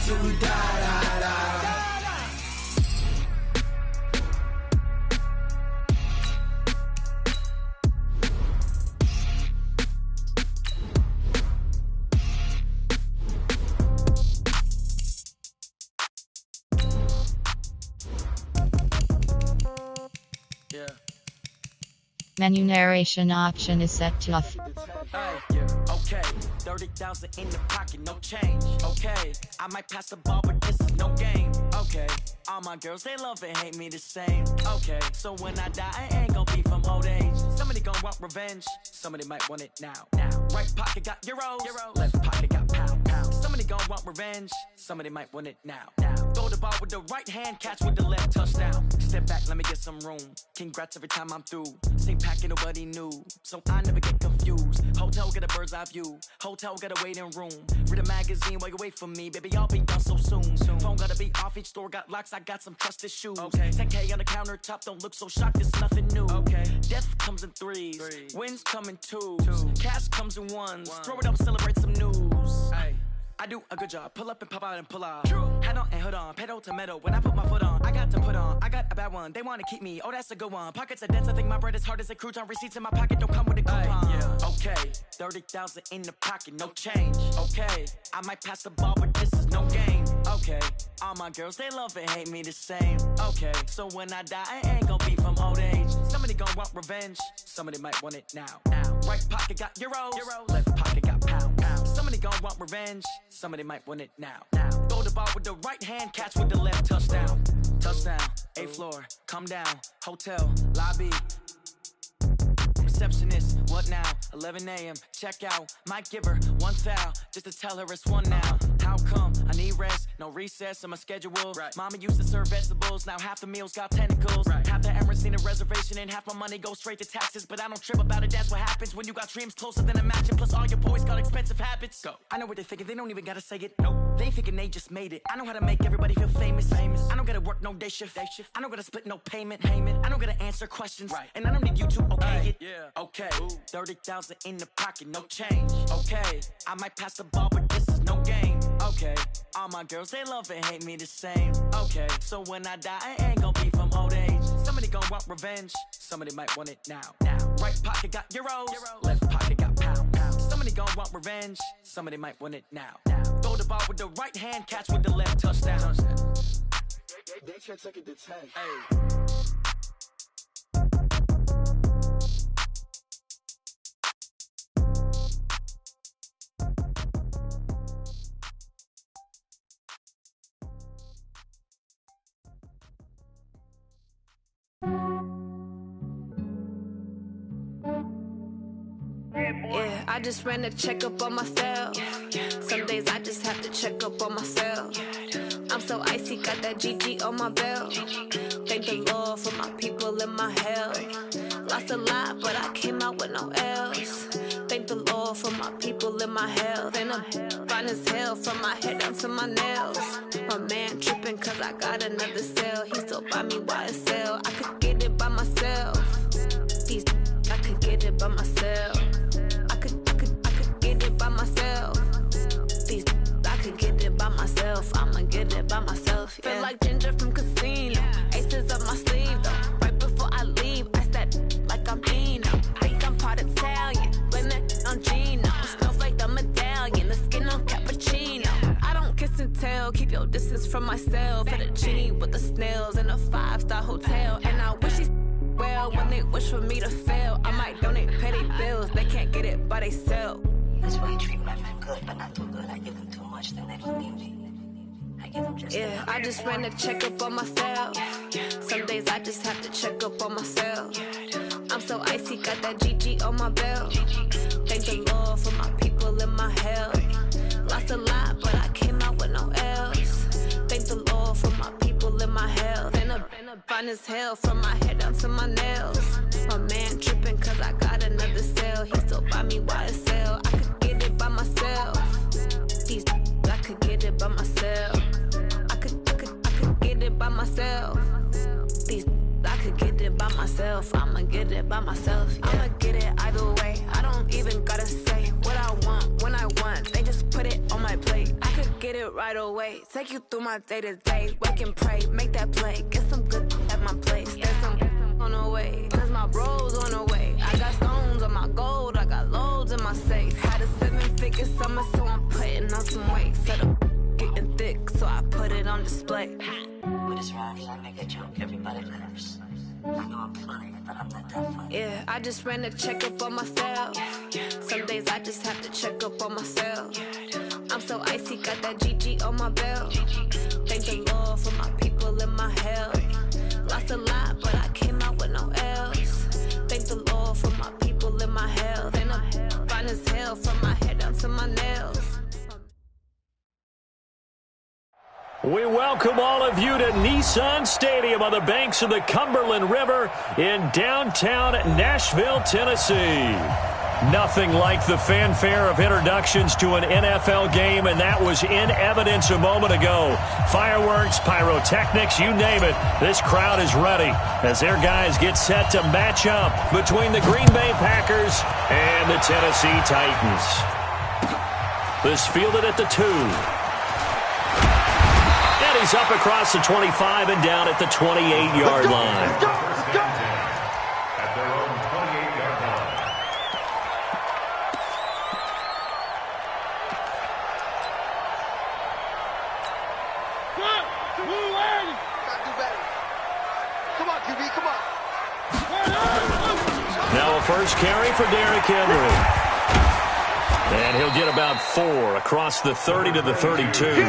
till we die, die, die. Menu narration option is set to off. Okay, 30,000 in the pocket, no change. Okay, I might pass the ball, but this is no game. Okay, all my girls, they love and hate me the same. Okay, so when I die, I ain't gonna be from old age. Somebody gonna want revenge, somebody might want it now. Right pocket got euros, left pocket got pound. Somebody gonna want revenge, somebody might want it now. Throw the ball with the right hand, catch with the left, touchdown. Step back, let me get some room. Congrats every time I'm through. Same packet, nobody knew, so I never get confused. Hotel get a bird's eye view. Hotel got a waiting room. Read a magazine while you wait for me, baby. I'll be done so soon. Phone gotta be off. Each store got locks. I got some trusted shoes. 10K on the countertop. Don't look so shocked. It's nothing new. Death comes in threes. Wins come in twos. Cash comes in ones. Throw it up, celebrate some news. I do a good job. Pull up and pop out and pull off. Hat on and hood on. Pedal to metal. When I put my foot on, I got to put on. I got a bad one. They want to keep me. Oh, that's a good one. Pockets are dense. I think my bread is hard as a crouton. Receipts in my pocket don't come with a coupon. Okay, 30,000 in the pocket, no change. Okay, I might pass the ball, but this is no game. Okay, all my girls, they love and hate me the same. Okay, so when I die, I ain't gonna be from old age. Somebody gonna want revenge. Somebody might want it now. Right pocket got euros. Left pocket got pound. Somebody gonna want revenge. Somebody might want it now. Throw the ball with the right hand, catch with the left, touchdown. Touchdown, 8th floor, come down, hotel, lobby. Receptionist, what now? 11 a.m. check out. Might give her one foul just to tell her it's one now. How come? I need rest, no recess in my schedule. Mama used to serve vegetables, now half the meals got tentacles. Half the Emirates need a reservation and half my money goes straight to taxes. But I don't trip about it, that's what happens when you got dreams closer than a mansion. Plus all your boys got expensive habits. I know what they're thinking, they don't even gotta say it. Nope, they thinking they just made it. I know how to make everybody feel famous. I don't gotta work no day shift. I don't gotta split no payment. I don't gotta answer questions. And I don't need you to okay it. Okay, 30,000 in the pocket, no change. Okay, I might pass the ball, but this is no game. Okay, all my girls, they love and hate me the same. Okay, so when I die, I ain't gonna be from old age. Somebody gonna want revenge, somebody might want it now. Right pocket got euros, left pocket got pound. Somebody gonna want revenge, somebody might want it now. Throw the ball with the right hand, catch with the left, touchdown. They can't take it to 10. Yeah, I just ran a checkup on myself. Some days I just have to check up on myself. I'm so icy, got that GG on my belt. Thank the Lord for my people and my health. Lost a lot, but I came out with no L's. Thank the Lord for my people and my health. And I'm fine as hell from my head down to my nails. My man tripping cause I got another cell. He still buy me YSL. I could get it by myself. These I could get it by myself. I could get it by myself. These I could get it by myself. I'ma get it by myself. Yeah. Feel like Ginger from Casino. Aces up my sleeve though. Right before I leave, I said like I'm Dino. Think I'm part Italian. Blame that on Gino. Smells like the medallion. The skin on cappuccino. I don't kiss and tell. Keep your distance from myself. Fettuccine with the snails in a 5-star hotel. And I wish he's well when they wish for me to fail. I might donate petty bills. They can't get it by they sell. That's why you treat my men good, but not too good. I give them too much, then they don't need me. I give them just yeah, I just ran a checkup on myself. Some days I just have to check up on myself. I'm so icy, got that GG on my belt. Thank the Lord for my people and my health. Lost a lot, but I came out with no L's. Thank the Lord for my people and my health. And I'm fine as hell from my head down to my nails. My man tripping cause I got another cell. He still buy me YSL. I could get it by myself. These I could get it by myself. I could get it by myself. These I could get it by myself. I'ma get it by myself. Yeah. I'ma get it either way. I don't even gotta say what I want when I want. They just put it on my plate. I could get it it right away. Take you through my day-to-day. Wake and pray, make that play. Get some good at my place. There's some on the way. Cause my bros on the way. I got stones on my gold. I got loads in my safe. Had a 7-figure summer, so I'm putting on some weight. Set up getting thick, so I put it on display. With this rhyme, I make a joke, everybody laughs. I know I'm funny, but I'm not that funny. Yeah, I just ran a checkup on myself. Some days I just have to check up on myself. I'm so icy, got that GG on my belt. Thank the Lord for my people in my health. Lost a lot, but I came out with no L's. Thank the Lord for my people in my health. And I'm fine as hell from my head down to my nails. We welcome all of you to Nissan Stadium on the banks of the Cumberland River in downtown Nashville, Tennessee. Nothing like the fanfare of introductions to an NFL game, and that was in evidence a moment ago. Fireworks, pyrotechnics, you name it, this crowd is ready as their guys get set to match up between the Green Bay Packers and the Tennessee Titans. This fielded at the 2. He's up across the 25 and down at the 28-yard line. At their own 28-yard line. Do better. Come on, QB, come on. Now a first carry for Derrick Henry. And he'll get about 4 across the 30 to the 32.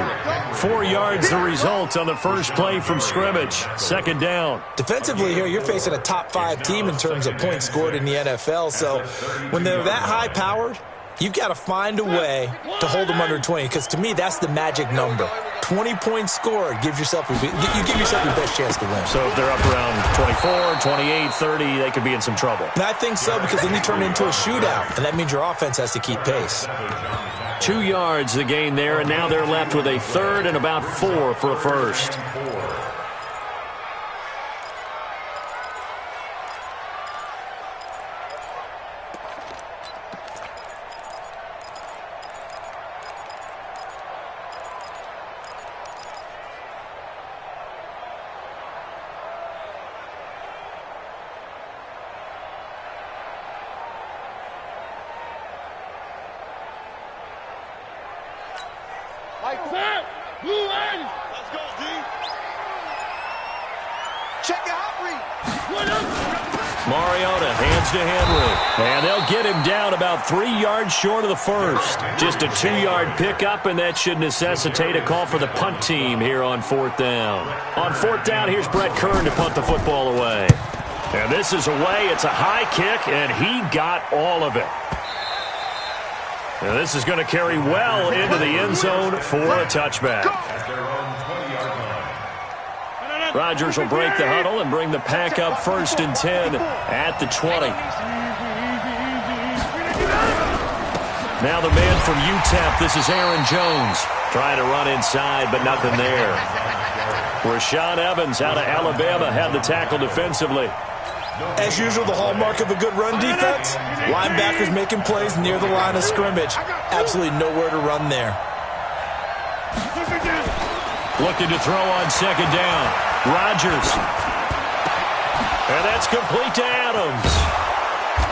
4 yards the result on the first play from scrimmage. Second down. Defensively here, you're facing a top 5 team in terms of points scored in the NFL. So when they're that high-powered, you've got to find a way to hold them under 20. Because to me, that's the magic number. 20 points scored, you give yourself your best chance to win. So if they're up around 24, 28, 30, they could be in some trouble. And I think so, because then you turn it into a shootout, and that means your offense has to keep pace. 2 yards the gain there, and now they're left with a third and about 4 for a first. Let's go, D. Check it out, Reed. Mariota hands to Henry. And they'll get him down about 3 yards short of the first. Just a 2-yard pickup, and that should necessitate a call for the punt team here on 4th down. On 4th down, here's Brett Kern to punt the football away. And this is away. It's a high kick, and he got all of it. And this is going to carry well into the end zone for a touchback. At their own 20-yard line. Rodgers will break the huddle and bring the pack up 1st and 10 at the 20. Now the man from UTEP, this is Aaron Jones. Trying to run inside, but nothing there. Rashaan Evans out of Alabama had the tackle defensively. As usual, the hallmark of a good run defense, linebackers making plays near the line of scrimmage. Absolutely nowhere to run there. Looking to throw on 2nd down. Rodgers. And that's complete to Adams.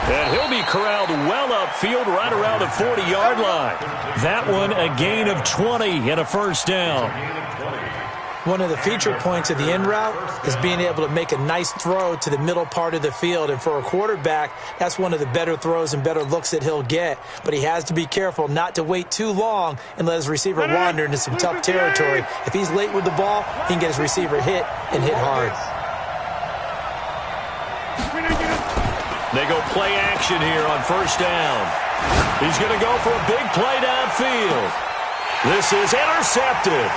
And he'll be corralled well upfield right around the 40-yard line. That one a gain of 20 and a first down. One of the feature points of the in route is being able to make a nice throw to the middle part of the field. And for a quarterback, that's one of the better throws and better looks that he'll get. But he has to be careful not to wait too long and let his receiver wander into some tough territory. If he's late with the ball, he can get his receiver hit and hit hard. They go play action here on 1st down. He's going to go for a big play downfield. This is intercepted.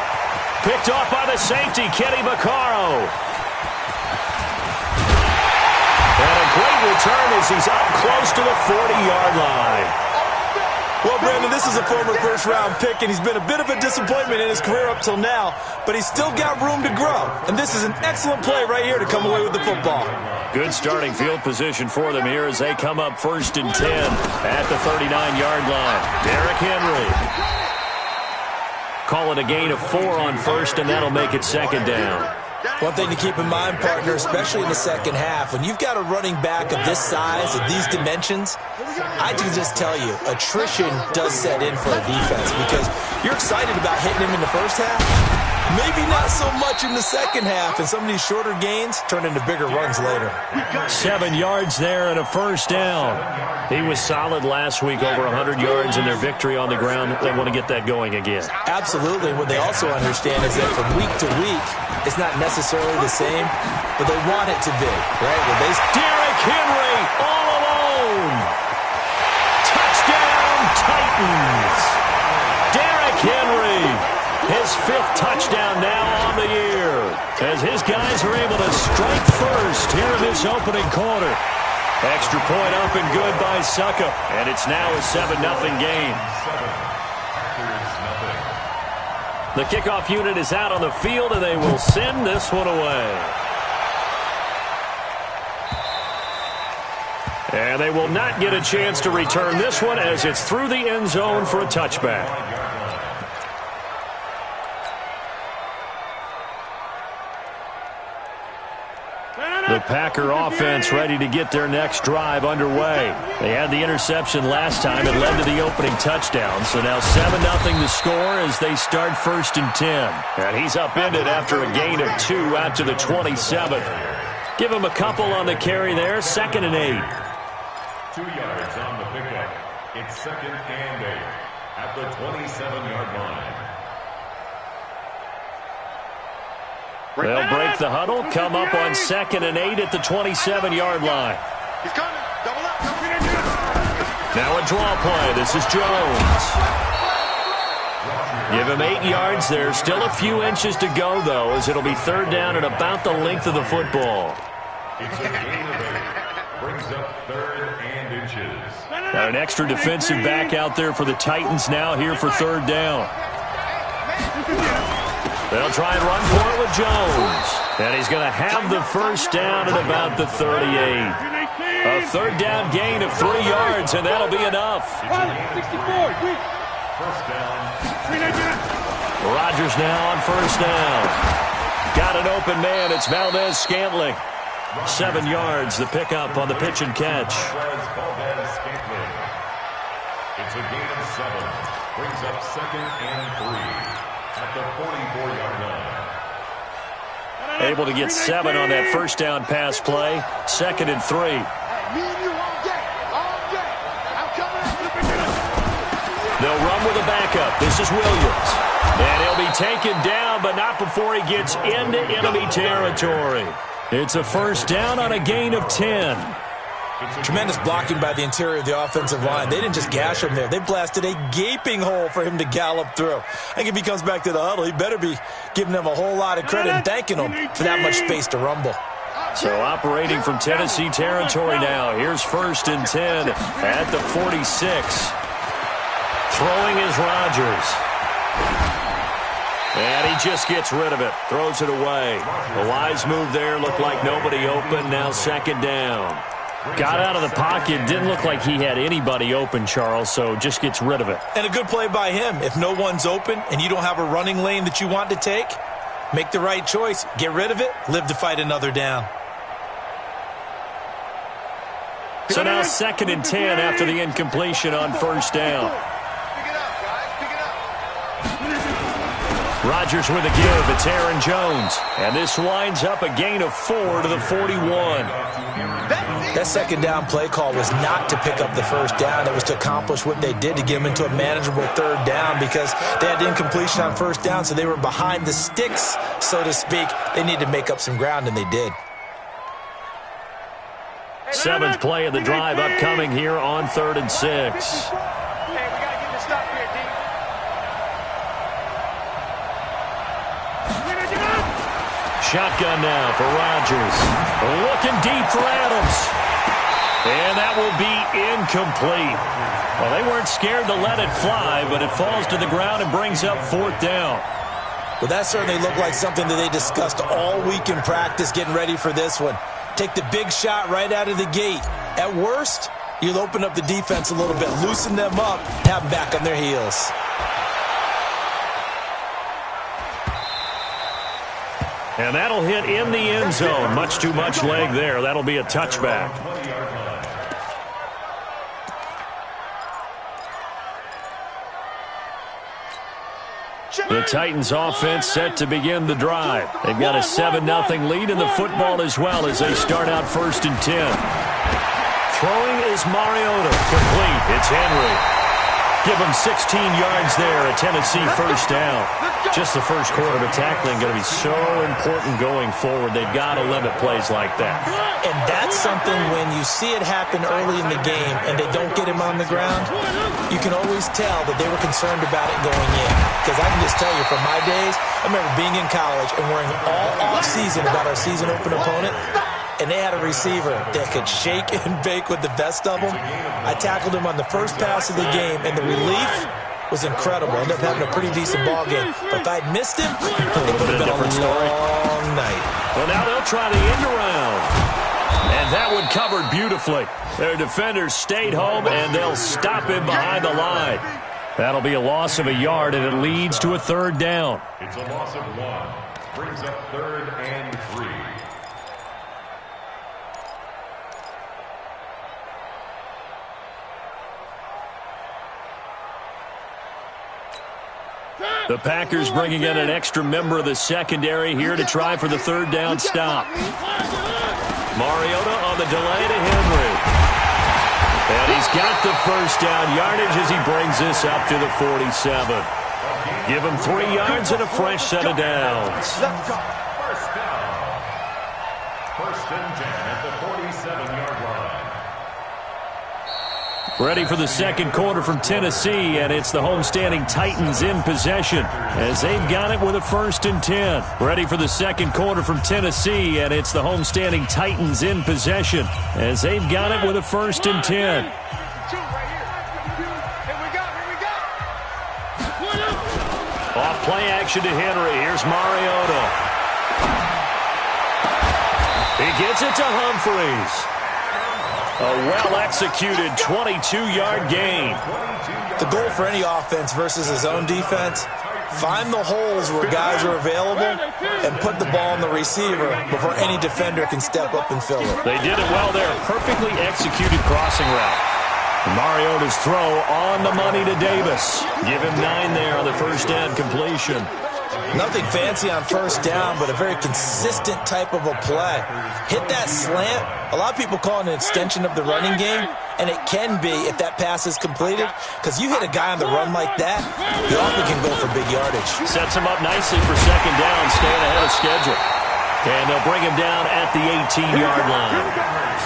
Picked off by the safety, Kenny Vaccaro. And a great return as he's up close to the 40-yard line. Well, Brandon, this is a former first-round pick, and he's been a bit of a disappointment in his career up till now, but he's still got room to grow. And this is an excellent play right here to come away with the football. Good starting field position for them here as they come up 1st and 10 at the 39-yard line. Derrick Henry. Call it a gain of 4 on first, and that'll make it second down. One thing to keep in mind, partner, especially in the second half, when you've got a running back of this size, of these dimensions, I can just tell you, attrition does set in for a defense because you're excited about hitting him in the first half. Maybe not so much in the second half, and some of these shorter gains turn into bigger runs later. 7 yards there and a first down. He was solid last week, over 100 yards in their victory on the ground. They want to get that going again. Absolutely. What they also understand is that from week to week, it's not necessarily the same, but they want it to be, right? Derrick Henry all alone. Touchdown, Titans. Derrick Henry, his 5th touchdown now on the year, as his guys are able to strike first here in this opening quarter. Extra point up and good by Suckup, and it's now a 7-0 game. The kickoff unit is out on the field, and they will send this one away. And they will not get a chance to return this one as it's through the end zone for a touchback. The Packer offense ready to get their next drive underway. They had the interception last time. It led to the opening touchdown. So now 7-0 the score as they start 1st and 10. And he's upended after a gain of 2 out to the 27. Give him a couple on the carry there. 2nd and 8. 2 yards on the pickup. It's 2nd and 8 at the 27-yard line. They'll break the huddle, come up on 2nd and 8 at the 27-yard line. He's coming. Double up. Now a draw play. This is Jones. Give him 8 yards there. Still a few inches to go, though, as it'll be 3rd down and about the length of the football. It's a gain of 8. Brings up 3rd and inches. Got an extra defensive back out there for the Titans now here for 3rd down. They'll try and run for it with Jones. And he's going to have the first down at about the 38. A 3rd down gain of 3 yards, and that'll be enough. First down. Rodgers now on 1st down. Got an open man. It's Valdez-Scantling. 7 yards, the pickup on the pitch and catch. It's a gain of 7. Brings up 2nd and 3. At the 44-yard line. Able to get 7 on that first down pass play. 2nd and 3. They'll run with a backup. This is Williams. And he'll be taken down, but not before he gets into enemy territory. It's a first down on a gain of 10. Tremendous blocking by the interior of the offensive line. They didn't just gash him there. They blasted a gaping hole for him to gallop through. I think if he comes back to the huddle, he better be giving them a whole lot of credit and thanking them for that much space to rumble. So operating from Tennessee territory now. Here's 1st and 10 at the 46. Throwing is Rodgers. And he just gets rid of it. Throws it away. A wise move there. Looked like nobody open. Now 2nd down. Got out of the pocket. Didn't look like he had anybody open, Charles, so just gets rid of it. And a good play by him. If no one's open and you don't have a running lane that you want to take, make the right choice. Get rid of it. Live to fight another down. So now 2nd and 10 after the incompletion on 1st down. Rodgers with a give. It's Aaron Jones. And this winds up a gain of 4 to the 41. That 2nd down play call was not to pick up the first down. It was to accomplish what they did to get them into a manageable 3rd down because they had incompletion on 1st down, so they were behind the sticks, so to speak. They needed to make up some ground, and they did. 7th play of the drive upcoming here on 3rd and 6. Hey, we got to get this stop here, D. Shotgun now for Rodgers. Looking deep for Adams. And that will be incomplete. Well, they weren't scared to let it fly, but it falls to the ground and brings up 4th down. Well, that certainly looked like something that they discussed all week in practice getting ready for this one. Take the big shot right out of the gate. At worst, you'll open up the defense a little bit, loosen them up, have them back on their heels. And that'll hit in the end zone. Much too much leg there. That'll be a touchback. The Titans offense set to begin the drive. They've got a 7-0 lead in the football as well as they start out 1st and 10. Throwing is Mariota. Complete. It's Henry. Give him 16 yards there, a Tennessee first down. Just the first quarter of tackling going to be so important going forward. They've got to limit plays like that. And that's something when you see it happen early in the game and they don't get him on the ground, you can always tell that they were concerned about it going in. Because I can just tell you from my days, I remember being in college and worrying all offseason about our season open opponent. And they had a receiver that could shake and bake with the best of them. I tackled him on the first pass of the game, and the relief was incredible. Ended up having a pretty decent ball game. But if I'd missed him, it would have been a long night. Well, now they'll try the end around. And that one covered beautifully. Their defenders stayed home, and they'll stop him behind the line. That'll be a loss of a yard, and it leads to a 3rd down. It's a loss of 1. Brings up 3rd and 3. The Packers bringing in an extra member of the secondary here to try for the 3rd down stop. Mariota on the delay to Henry. And he's got the first down yardage as he brings this up to the 47. Give him 3 yards and a fresh set of downs. First down. 1st and 10 at the 47-yard line. Ready for the second quarter from Tennessee, and it's the homestanding Titans in possession as they've got it with a 1st and 10. Ready for the second quarter from Tennessee, and it's the homestanding Titans in possession as they've got it with a 1st and 10. Off play action to Henry. Here's Mariota. He gets it to Humphreys. A well-executed 22-yard gain. The goal for any offense versus his own defense, find the holes where guys are available and put the ball on the receiver before any defender can step up and fill it. They did it well there. Perfectly executed crossing route. Mariota's throw on the money to Davis. Give him 9 there on the first down completion. Nothing fancy on first down, but a very consistent type of a play. Hit that slant. A lot of people call it an extension of the running game, and it can be if that pass is completed, because you hit a guy on the run like that, he often can go for big yardage. Sets him up nicely for second down, staying ahead of schedule. And they'll bring him down at the 18-yard line.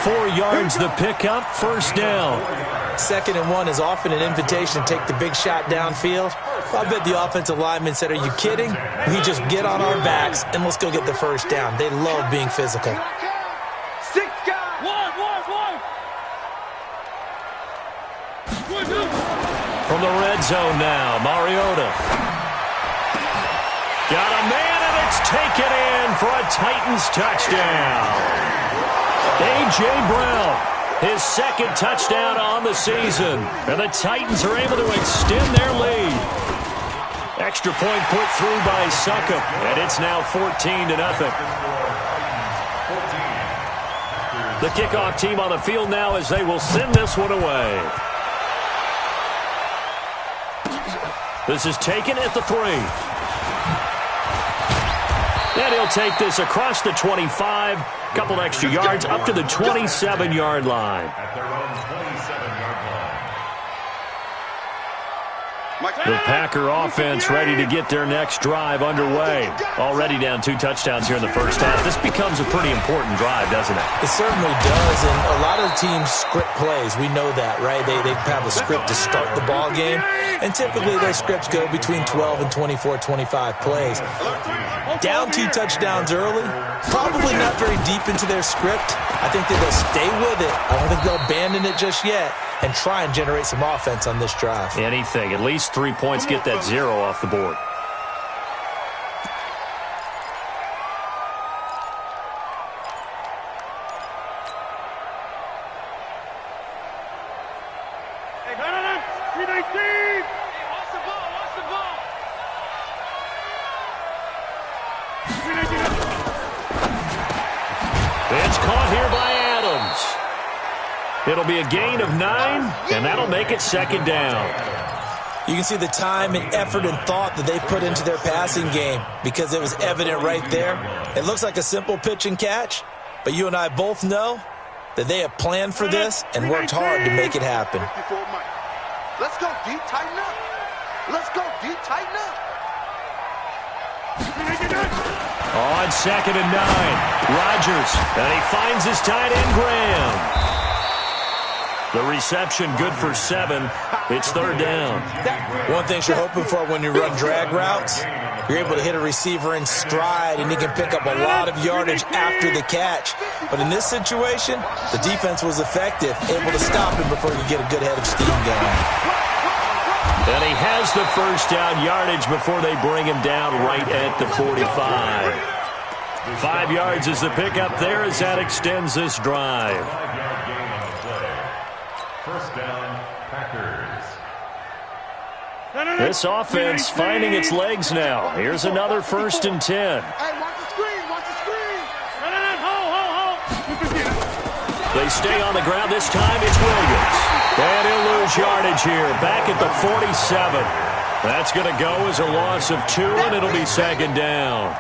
4 yards the pickup, first down. 2nd and 1 is often an invitation to take the big shot downfield. I bet the offensive lineman said, are you kidding? We just get on our backs and let's go get the first down. They love being physical. 6 guys. One. From the red zone now, Mariota. Got a man, and it's taken in for a Titans touchdown. A.J. Brown. His 2nd touchdown on the season. And the Titans are able to extend their lead. Extra point put through by Succop. And it's now 14-0. The kickoff team on the field now as they will send this one away. This is taken at the 3. And he'll take this across the 25. Couple extra yards up to the 27-yard line. At their own 27-yard line. The Packer offense ready to get their next drive underway. Already down 2 touchdowns here in the first half. This becomes a pretty important drive, doesn't it? It certainly does, and a lot of teams script plays. We know that, right? They have a script to start the ball game, and typically those scripts go between 12 and 24, 25 plays. Down 2 touchdowns early, probably not very deep into their script. I think that they'll stay with it. I don't think they'll abandon it just yet and try and generate some offense on this drive. Anything. At least 3 points, get that 0 off the board. It'll be a gain of 9, and that'll make it second down. You can see the time and effort and thought that they put into their passing game because it was evident right there. It looks like a simple pitch and catch, but you and I both know that they have planned for this and worked hard to make it happen. Let's go, D. Tighten up. Let's go, D. Tighten up. On 2nd and 9, Rodgers, and he finds his tight end, Graham. The reception good for 7. It's 3rd down. One thing you're hoping for when you run drag routes, you're able to hit a receiver in stride, and he can pick up a lot of yardage after the catch. But in this situation, the defense was effective, able to stop him before he could get a good head of steam going. And he has the first down yardage before they bring him down right at the 45. 5 yards is the pickup there as that extends this drive. First down, Packers. This offense finding its legs now. Here's another 1st and 10. Hey, watch the screen. Watch the screen. They stay on the ground. This time it's Williams. And he'll lose yardage here. Back at the 47. That's going to go as a loss of 2, and it'll be 2nd down.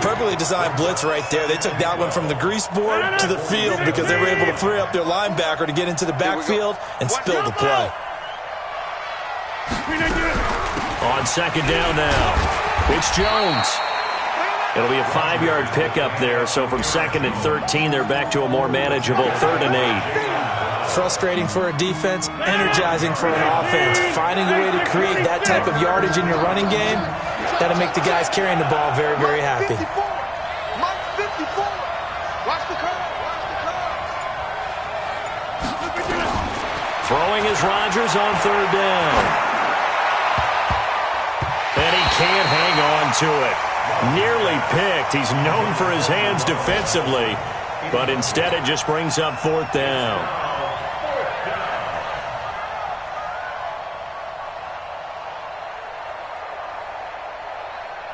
Perfectly designed blitz right there. They took that one from the grease board to the field because they were able to free up their linebacker to get into the backfield and spill the play. On 2nd down now, it's Jones. It'll be a 5-yard pickup there, so from 2nd and 13, they're back to a more manageable 3rd and 8. Frustrating for a defense, energizing for an offense. Finding a way to create that type of yardage in your running game, that'll make the guys carrying the ball very, very happy. Mike 54. Watch the curve. Watch the curve. Throwing is Rodgers on 3rd down. And he can't hang on to it. Nearly picked. He's known for his hands defensively, but instead it just brings up 4th down.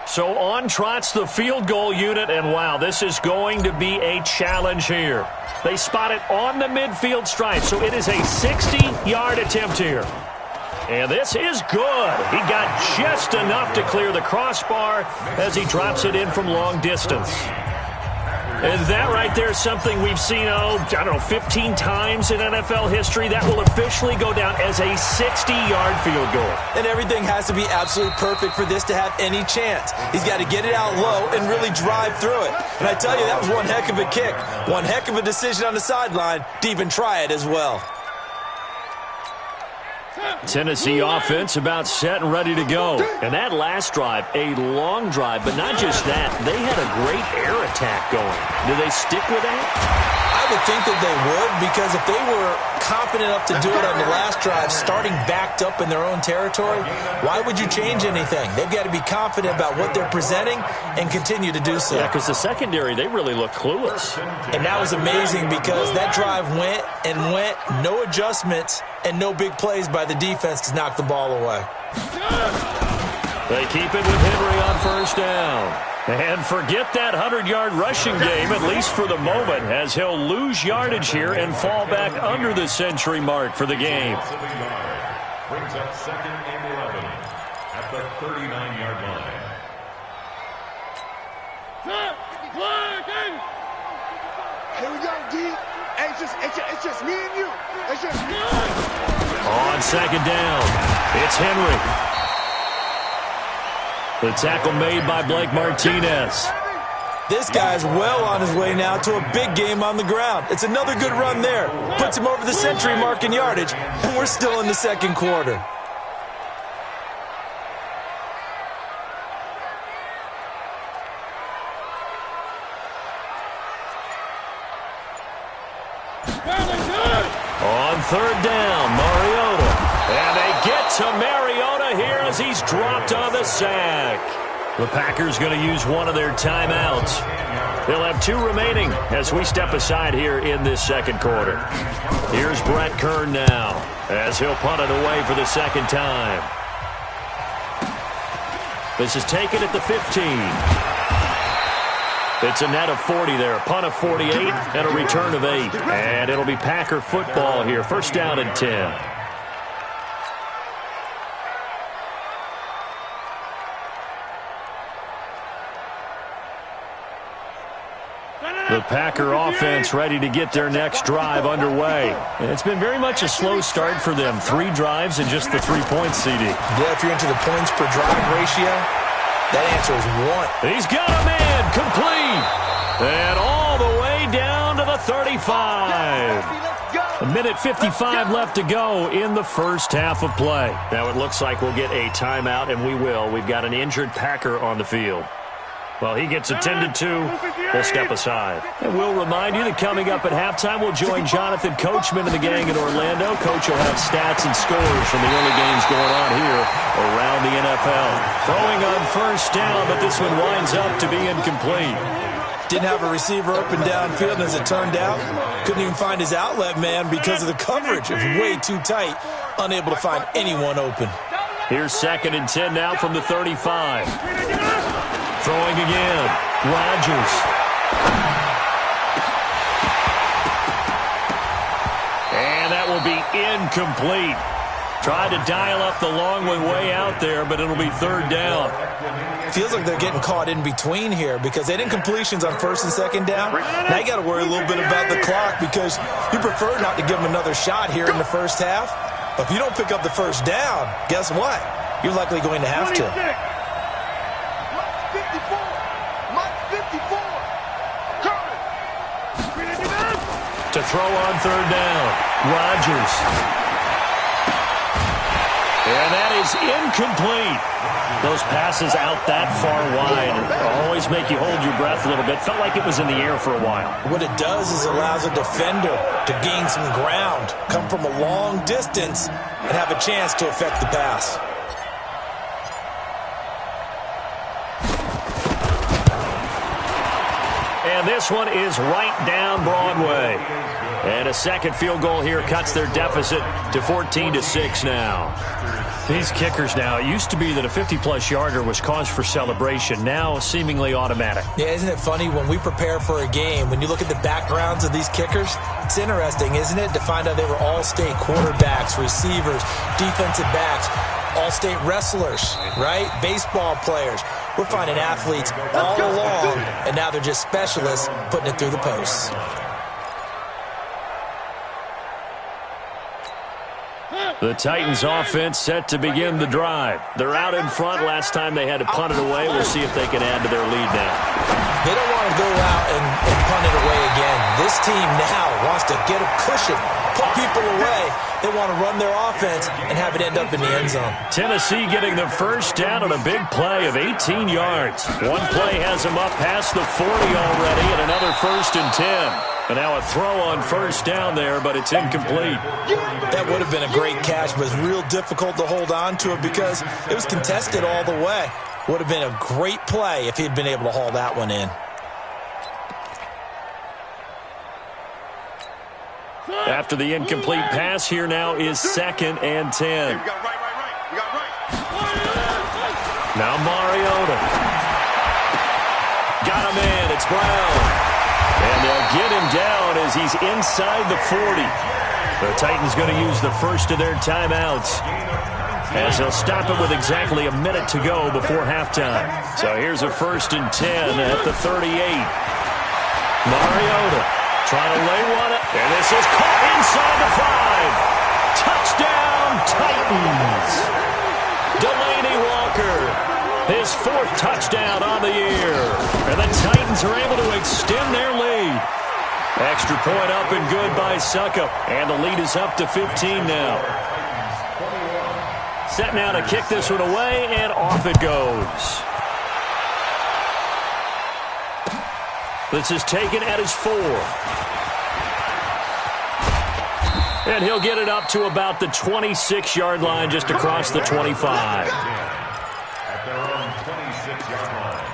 So on trots the field goal unit, and wow, this is going to be a challenge here. They spot it on the midfield stripe, so it is a 60-yard attempt here. And this is good. He got just enough to clear the crossbar as he drops it in from long distance. And that right there is something we've seen, 15 times in NFL history. That will officially go down as a 60-yard field goal. And everything has to be absolutely perfect for this to have any chance. He's got to get it out low and really drive through it. And I tell you, that was one heck of a kick. One heck of a decision on the sideline to even try it as well. Tennessee offense about set and ready to go. And that last drive, a long drive, but not just that. They had a great air attack going. Do they stick with that? I would think that they would, because if they were confident enough to do it on the last drive, starting backed up in their own territory, why would you change anything? They've got to be confident about what they're presenting and continue to do so. Yeah, because the secondary, they really look clueless. And that was amazing because that drive went and went, no adjustments and no big plays by the defense to knock the ball away. They keep it with Henry on 1st down. And forget that 100-yard rushing game, at least for the moment, as he'll lose yardage here and fall back under the century mark for the game. Brings up 2nd and 11 at the 39-yard line. Here we go, D. Hey, it's just me and you. It's just me. On 2nd down, it's Henry. The tackle made by Blake Martinez. This guy's well on his way now to a big game on the ground. It's another good run there. Puts him over the century mark in yardage, and we're still in the 2nd quarter. On 3rd down, Mariota. And they get to Mariota here as he's dropped on the sack. The Packers going to use one of their timeouts. They'll have 2 remaining as we step aside here in this 2nd quarter. Here's Brett Kern now as he'll punt it away for the 2nd time. This is taken at the 15. It's a net of 40 there, a punt of 48, and a return of 8. And it'll be Packer football here, first down and 10. The Packer offense ready to get their next drive underway. And it's been very much a slow start for them. 3 drives and just the 3 points, CD. Yeah, if you're into the points per drive ratio, that answer is 1. He's got a man complete. And all the way down to the 35. A minute 55 left to go in the first half of play. Now it looks like we'll get a timeout, and we will. We've got an injured Packer on the field. Well, he gets attended to. We'll step aside. And we'll remind you that coming up at halftime, we'll join Jonathan Coachman and the gang in Orlando. Coach will have stats and scores from the early games going on here around the NFL. Throwing on first down, but this one winds up to be incomplete. Didn't have a receiver open downfield, and as it turned out, couldn't even find his outlet man because of the coverage. It was way too tight, unable to find anyone open. Here's second and 10 now from the 35. Throwing again. Rodgers. And that will be incomplete. Tried to dial up the long one way out there, but it'll be third down. Feels like they're getting caught in between here because they didn't completions on first and second down. Now you got to worry a little bit about the clock because you prefer not to give them another shot here in the first half. But if you don't pick up the first down, guess what? You're likely going to have to. To throw on third down, Rodgers. And that is incomplete. Those passes out that far wide always make you hold your breath a little bit. Felt like it was in the air for a while. What it does is allows a defender to gain some ground, come from a long distance, and have a chance to affect the pass. And this one is right down Broadway. And a second field goal here cuts their deficit to 14-6 now. These kickers now, it used to be that a 50-plus yarder was cause for celebration. Now seemingly automatic. Yeah, isn't it funny when we prepare for a game, when you look at the backgrounds of these kickers, it's interesting, isn't it, to find out they were all-state quarterbacks, receivers, defensive backs, all-state wrestlers, right? Baseball players. We're finding athletes all along, and now they're just specialists putting it through the posts. The Titans offense set to begin the drive. They're out in front. Last time they had to punt it away. We'll see if they can add to their lead now. They don't want to go out and punt it away again. This team now wants to get a cushion, put people away. They want to run their offense and have it end up in the end zone. Tennessee getting the first down on a big play of 18 yards. One play has them up past the 40 already, and another first and 10. And now a throw on first down there, but it's incomplete. That would have been a great catch, but it's real difficult to hold on to it because it was contested all the way. Would have been a great play if he'd been able to haul that one in. After the incomplete pass, here now is second and 10. Now Mariota. Got a man, it's Brown. And they'll get him down as he's inside the 40. The Titans going to use the first of their timeouts as they'll stop it with exactly a minute to go before halftime. So here's a first and 10 at the 38. Mariota trying to lay one up, and this is caught inside the 5. Touchdown, Titans. Delaney Walker, his 4th touchdown on the year. And the Titans are able to extend their lead. Extra point up and good by Suckup. And the lead is up to 15 now. Set now to kick this one away, and off it goes. This is taken at his 4. And he'll get it up to about the 26-yard line, just across the 25. At their own 26-yard line.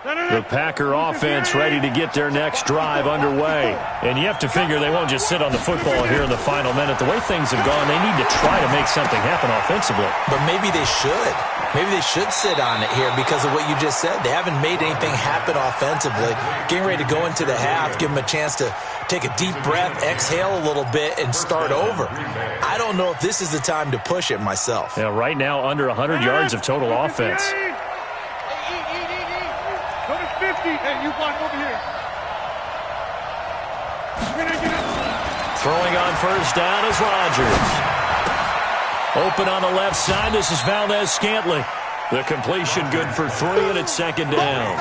The Packer offense ready to get their next drive underway. And you have to figure they won't just sit on the football here in the final minute. The way things have gone, they need to try to make something happen offensively. But maybe they should. Maybe they should sit on it here because of what you just said. They haven't made anything happen offensively. Getting ready to go into the half, give them a chance to take a deep breath, exhale a little bit, and start over. I don't know if this is the time to push it myself. Yeah, right now under 100 yards of total offense. Go to 50. Hey, you blind over here. Throwing on first down is Rodgers. Open on the left side. This is Valdez-Scantling. The completion good for 3, and it's second down.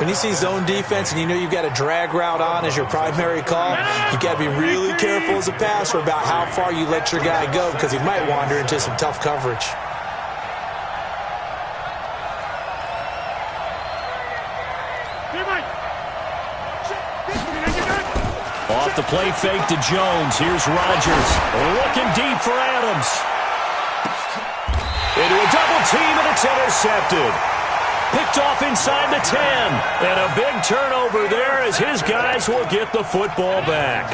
When you see zone defense and you know you've got a drag route on as your primary call, you've got to be really careful as a passer about how far you let your guy go because he might wander into some tough coverage. Off the play fake to Jones. Here's Rodgers. Looking deep for Adams. Into a double team, and it's intercepted. Picked off inside the 10. And a big turnover there as his guys will get the football back.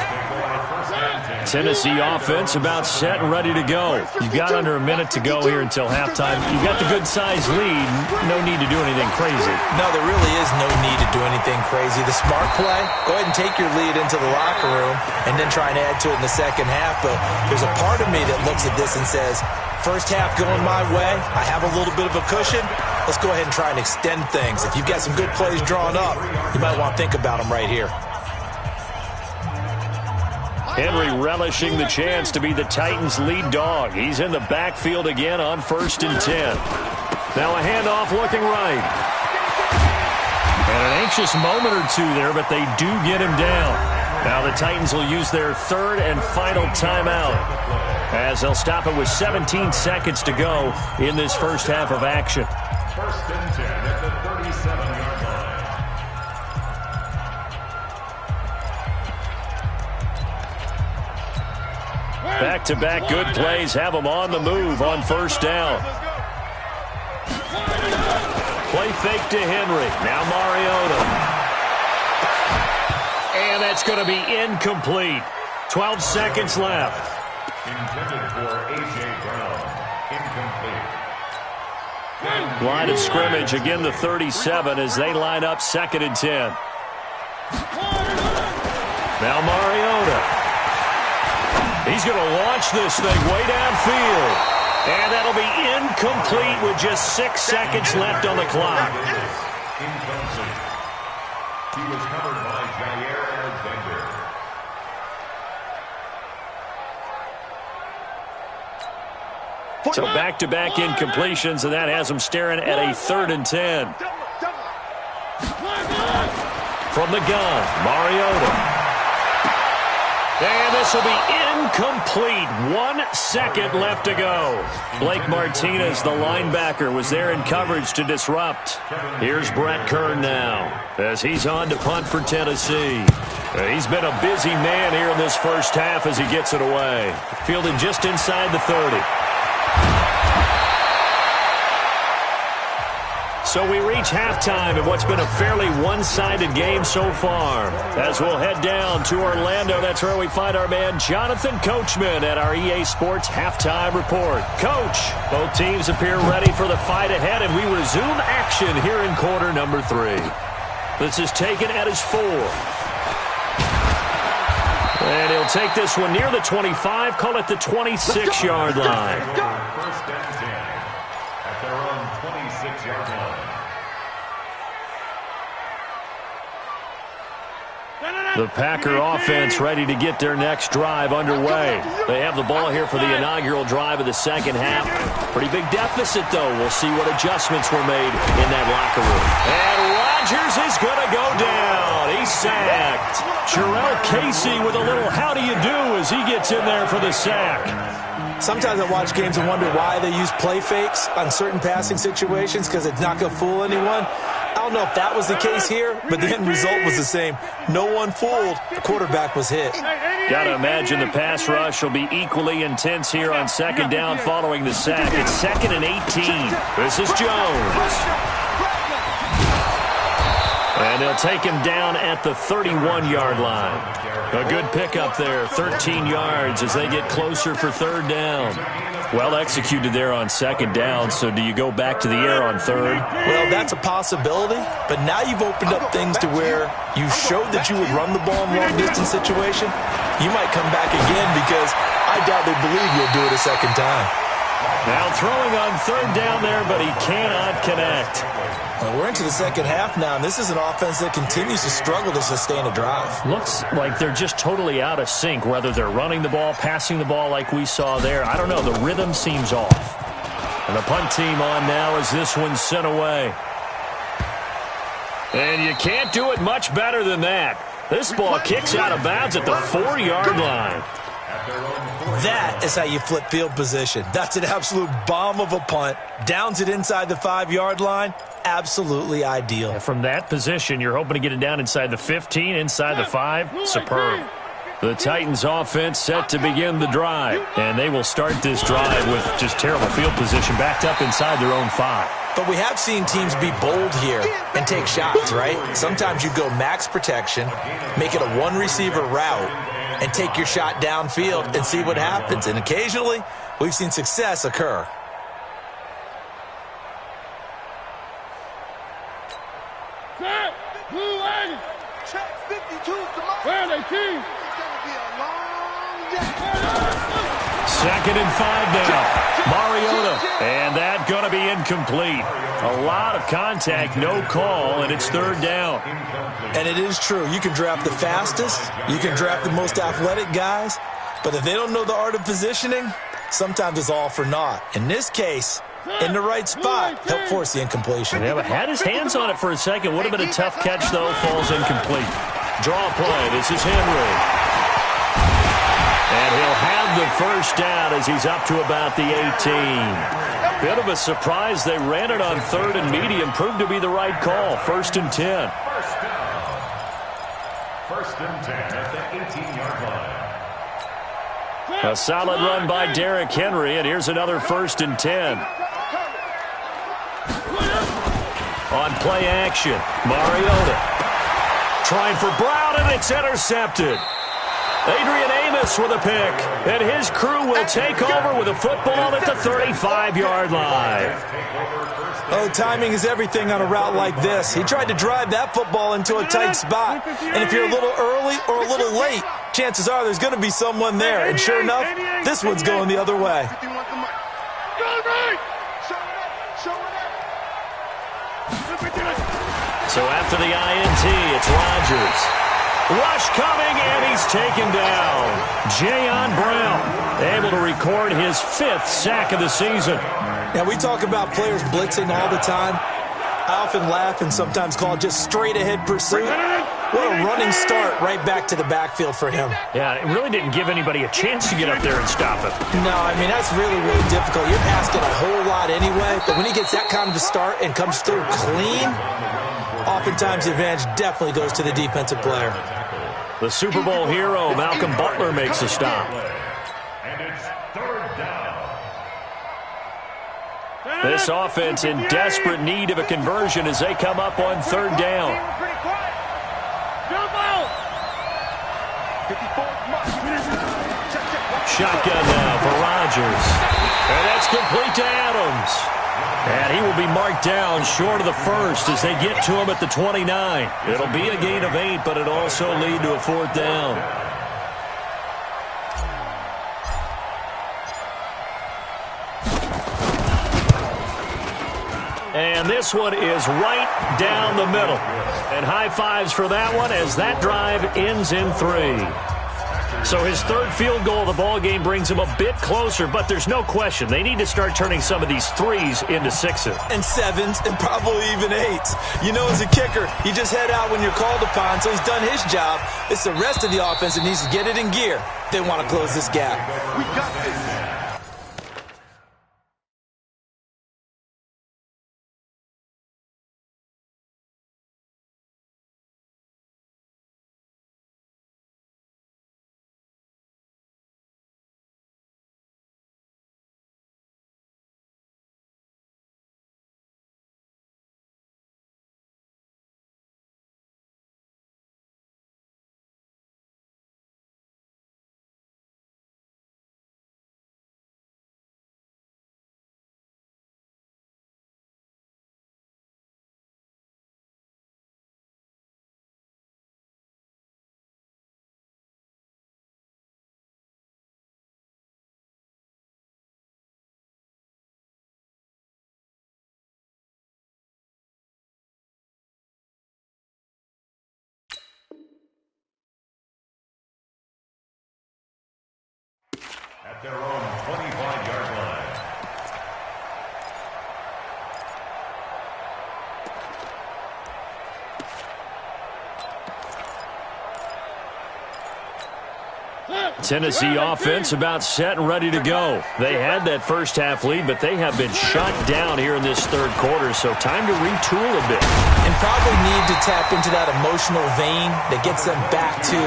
Tennessee offense about set and ready to go. You've got under a minute to go here until halftime. You've got the good-sized lead. No need to do anything crazy. No, there really is no need to do anything crazy. The smart play, go ahead and take your lead into the locker room and then try and add to it in the second half. But there's a part of me that looks at this and says, first half going my way, I have a little bit of a cushion. Let's go ahead and try and extend things. If you've got some good plays drawn up, you might want to think about them right here. Henry relishing the chance to be the Titans' lead dog. He's in the backfield again on 1st and 10. Now a handoff looking right. And an anxious moment or two there, but they do get him down. Now the Titans will use their 3rd and final timeout as they'll stop it with 17 seconds to go in this first half of action. 1st and 10 at the 37-yard line. Back-to-back good plays have them on the move on first down. Play fake to Henry. Now Mariota. And that's going to be incomplete. 12 seconds left. Intended for A.J. Brown. Incomplete. Line of scrimmage, again the 37 as they line up 2nd and 10. Now Mariota. He's going to launch this thing way downfield. And that'll be incomplete with just 6 seconds left on the clock. Incomplete. He was covered by Jair Alexander. So back-to-back incompletions, and that has them staring at a 3rd and 10. From the gun, Mariota. And this will be incomplete. 1 second left to go. Blake Martinez, the linebacker, was there in coverage to disrupt. Here's Brett Kern now as he's on to punt for Tennessee. He's been a busy man here in this first half as he gets it away. Fielded just inside the 30. So we reach halftime in what's been a fairly one-sided game so far. As we'll head down to Orlando, that's where we find our man Jonathan Coachman at our EA Sports Halftime Report. Coach, both teams appear ready for the fight ahead, and we resume action here in quarter number 3. This is taken at his 4. And he'll take this one near the 25, call it the 26-yard line. First and 10 at their own 26-yard line. The Packer offense ready to get their next drive underway. They have the ball here for the inaugural drive of the second half. Pretty big deficit, though. We'll see what adjustments were made in that locker room. And Rodgers is going to go down. He's sacked. Jarrell Casey with a little how do you do as he gets in there for the sack. Sometimes I watch games and wonder why they use play fakes on certain passing situations because it's not going to fool anyone. I don't know if that was the case here, but the end result was the same. No one fooled. The quarterback was hit. Got to imagine the pass rush will be equally intense here on second down following the sack. It's 2nd and 18. This is Jones. And they'll take him down at the 31-yard line. A good pickup there, 13 yards as they get closer for third down. Well executed there on second down, so do you go back to the air on third? Well, that's a possibility, but now you've opened up things to where you showed that you would run the ball in long-distance situation. You might come back again because I doubt they believe you'll do it a second time. Now throwing on third down there, but he cannot connect. Well, we're into the second half now, and this is an offense that continues to struggle to sustain a drive. Looks like they're just totally out of sync, whether they're running the ball, passing the ball like we saw there. I don't know. The rhythm seems off. And the punt team on now as this one's sent away. And you can't do it much better than that. This ball kicks out of bounds at the 4-yard line. That is how you flip field position. That's an absolute bomb of a punt. Downs it inside the 5-yard line. Absolutely ideal. And from that position, you're hoping to get it down inside the 15, inside the 5. Superb. The Titans offense set to begin the drive. And they will start this drive with just terrible field position backed up inside their own 5. But we have seen teams be bold here and take shots, right? Sometimes you go max protection, make it a one-receiver route, and take your shot downfield and see what happens. And occasionally, we've seen success occur. Set, blue wagon. Check 52 tomorrow. Where are they, team? It's going to be a long day. Second and 5 now. Mariota. And that going to be incomplete. A lot of contact, no call, and it's third down. And it is true. You can draft the fastest. You can draft the most athletic guys. But if they don't know the art of positioning, sometimes it's all for naught. In this case, in the right spot, he'll force the incompletion. Yeah, but had his hands on it for a second. Would have been a tough catch, though. Falls incomplete. Draw play. This is Henry. And he'll have the first down as he's up to about the 18. Bit of a surprise. They ran it on third and medium. Proved to be the right call. First and 10. First and 10 at the 18-yard line. A solid run by Derrick Henry, and here's another first and 10. On play action, Mariota. Trying for Brown, and it's intercepted. Adrian Amos with a pick, and his crew will take over with a football at the 35-yard line. Oh, timing is everything on a route like this. He tried to drive that football into a tight spot. And if you're a little early or a little late, chances are there's going to be someone there. And sure enough, this one's going the other way. So after the INT, it's Rodgers. Rush coming, and he's taken down. Jayon Brown able to record his 5th sack of the season. Now, we talk about players blitzing all the time. I often laugh and sometimes call it just straight-ahead pursuit. What a running start right back to the backfield for him. Yeah, it really didn't give anybody a chance to get up there and stop him. No, I mean, that's really, really difficult. You're asking a whole lot anyway, but when he gets that kind of a start and comes through clean, oftentimes the advantage definitely goes to the defensive player. The Super Bowl hero, Malcolm Butler, makes a stop. And it's third down. This offense in desperate need of a conversion as they come up on third down. Shotgun now for Rodgers. And that's complete to Adams. And he will be marked down short of the first as they get to him at the 29. It'll be a gain of 8, but it'll also lead to a fourth down. And this one is right down the middle. And high fives for that one as that drive ends in 3. So his third field goal of the ball game brings him a bit closer, but there's no question they need to start turning some of these 3s into 6s. And 7s and probably even 8s. You know, as a kicker, you just head out when you're called upon, so he's done his job. It's the rest of the offense that needs to get it in gear. They want to close this gap. We got this. Tennessee offense about set and ready to go. They had that first half lead, but they have been shut down here in this third quarter, so time to retool a bit. And probably need to tap into that emotional vein that gets them back to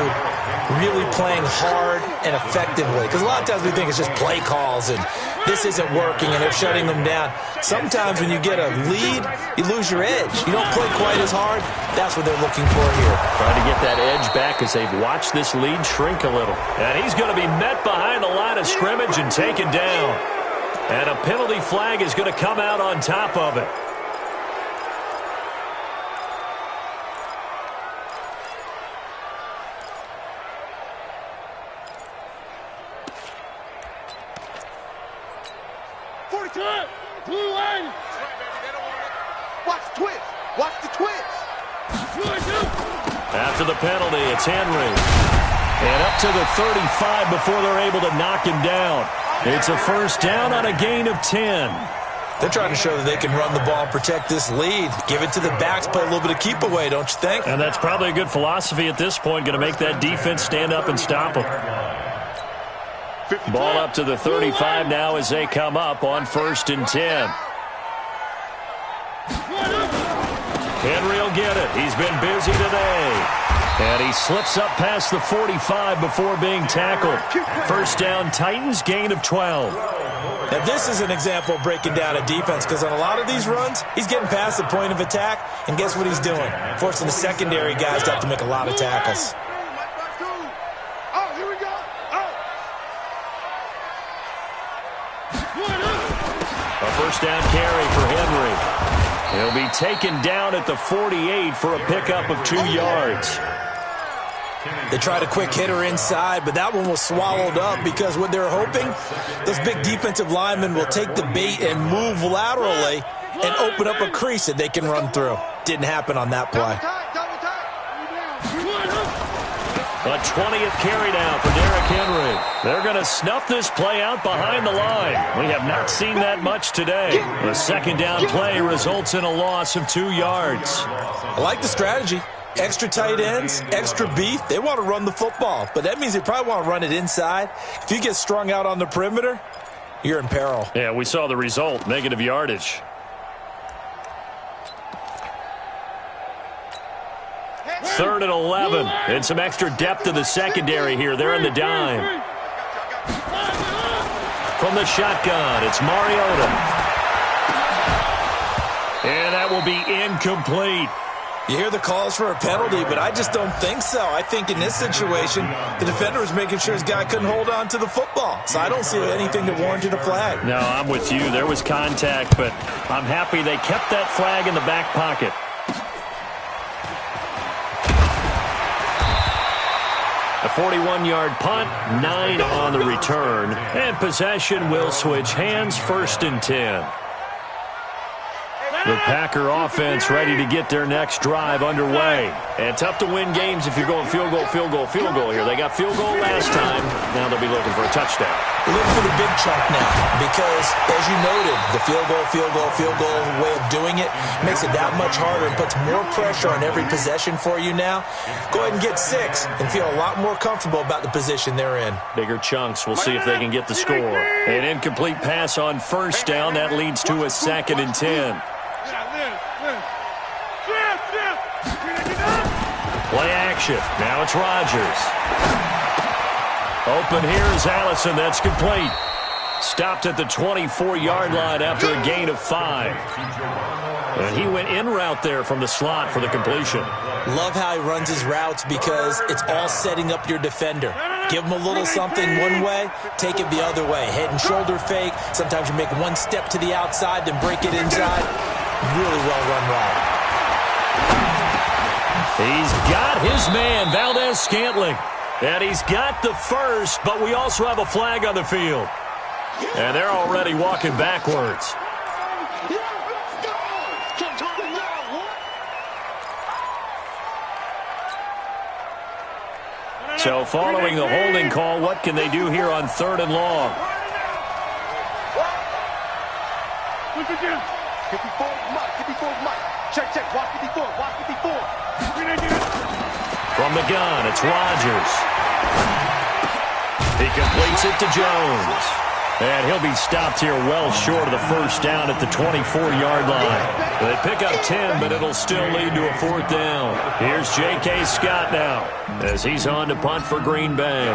really playing hard and effectively. Because a lot of times we think it's just play calls and this isn't working and they're shutting them down. Sometimes when you get a lead, you lose your edge. You don't play quite as hard. That's what they're looking for here. Trying to get that edge back as they've watched this lead shrink a little. And he's going to be met behind the line of scrimmage and taken down. And a penalty flag is going to come out on top of it. Watch the twist. Watch the twist. After the penalty, it's Henry. And up to the 35 before they're able to knock him down. It's a first down on a gain of 10. They're trying to show that they can run the ball, protect this lead, give it to the backs, play a little bit of keep away, don't you think? And that's probably a good philosophy at this point, going to make that defense stand up and stop them. Ball up to the 35 now as they come up on 1st and 10. Henry will get it. He's been busy today. And he slips up past the 45 before being tackled. First down, Titans, gain of 12. Now, this is an example of breaking down a defense because on a lot of these runs, he's getting past the point of attack, and guess what he's doing? Forcing the secondary guys to have to make a lot of tackles. Oh, here we go. Oh. A first down carry for Henry. He'll be taken down at the 48 for a pickup of 2 yards. They tried a quick hitter inside, but that one was swallowed up because what they're hoping, those big defensive linemen will take the bait and move laterally and open up a crease that they can run through. Didn't happen on that play. A 20th carry down for Derrick Henry. They're going to snuff this play out behind the line. We have not seen that much today. The second down play results in a loss of 2 yards. I like the strategy. Extra tight ends, extra beef. They want to run the football, but that means they probably want to run it inside. If you get strung out on the perimeter, you're in peril. Yeah, we saw the result, negative yardage. Third and 11, and some extra depth to the secondary here. They're in the dime. From the shotgun, it's Mariota. And that will be incomplete. You hear the calls for a penalty, but I just don't think so. I think in this situation, the defender was making sure his guy couldn't hold on to the football. So I don't see anything that warranted a flag. No, I'm with you. There was contact, but I'm happy they kept that flag in the back pocket. A 41-yard punt, 9 on the return, and possession will switch hands, 1st and 10. The Packer offense ready to get their next drive underway. And tough to win games if you're going field goal, field goal, field goal here. They got field goal last time. Now they'll be looking for a touchdown. Looking for the big chunk now because, as you noted, the field goal way of doing it makes it that much harder and puts more pressure on every possession for you now. Go ahead and get 6 and feel a lot more comfortable about the position they're in. Bigger chunks. We'll see if they can get the score. An incomplete pass on first down. That leads to a 2nd and 10. Play action. Now it's Rodgers. Open here is Allison. That's complete. Stopped at the 24-yard line after a gain of 5. And he went in route there from the slot for the completion. Love how he runs his routes because it's all setting up your defender. Give him a little something one way, take it the other way. Head and shoulder fake. Sometimes you make one step to the outside, then break it inside. Really well-run route. He's got his man, Valdez-Scantling. And he's got the first, but we also have a flag on the field. And they're already walking backwards. So following the holding call, what can they do here on 3rd and long? From the gun, it's Rodgers. He completes it to Jones. And he'll be stopped here well short of the first down at the 24-yard line. They pick up 10, but it'll still lead to a fourth down. Here's J.K. Scott now as he's on to punt for Green Bay.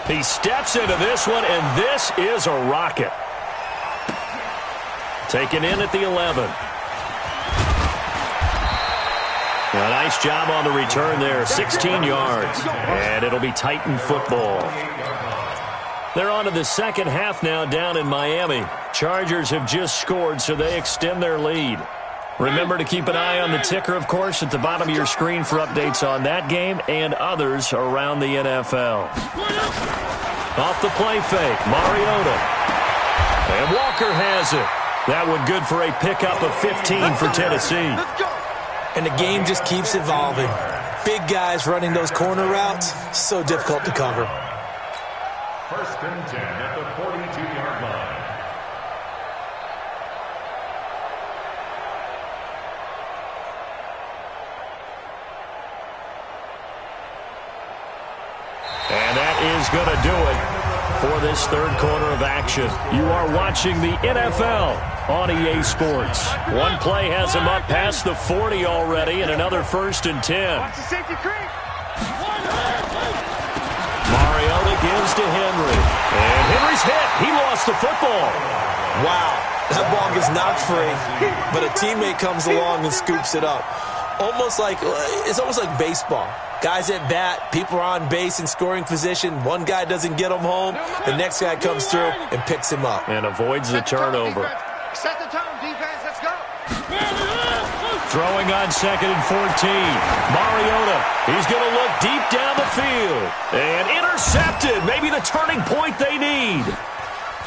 He steps into this one, and this is a rocket. Taken in at the 11. A nice job on the return there, 16 yards. And it'll be Titan football. They're on to the second half now down in Miami. Chargers have just scored, so they extend their lead. Remember to keep an eye on the ticker, of course, at the bottom of your screen for updates on that game and others around the NFL. Off the play fake, Mariota. And Walker has it. That one good for a pickup of 15 for Tennessee. And the game just keeps evolving. Big guys running those corner routes, so difficult to cover. First and 10 at the 42-yard line. And that is going to do it for this third quarter of action. You are watching the NFL on EA Sports. One play has him up past the 40 already, and another first and 10. Mariota gives to Henry. And Henry's hit. He lost the football. Wow, that ball gets knocked free, but a teammate comes along and scoops it up. It's almost like baseball. Guys at bat, people are on base in scoring position. One guy doesn't get him home. The next guy comes through and picks him up. And avoids the turnover. Set the tone, defense. Let's go. Throwing on second and 14. Mariota. He's going to look deep down the field. And intercepted. Maybe the turning point they need.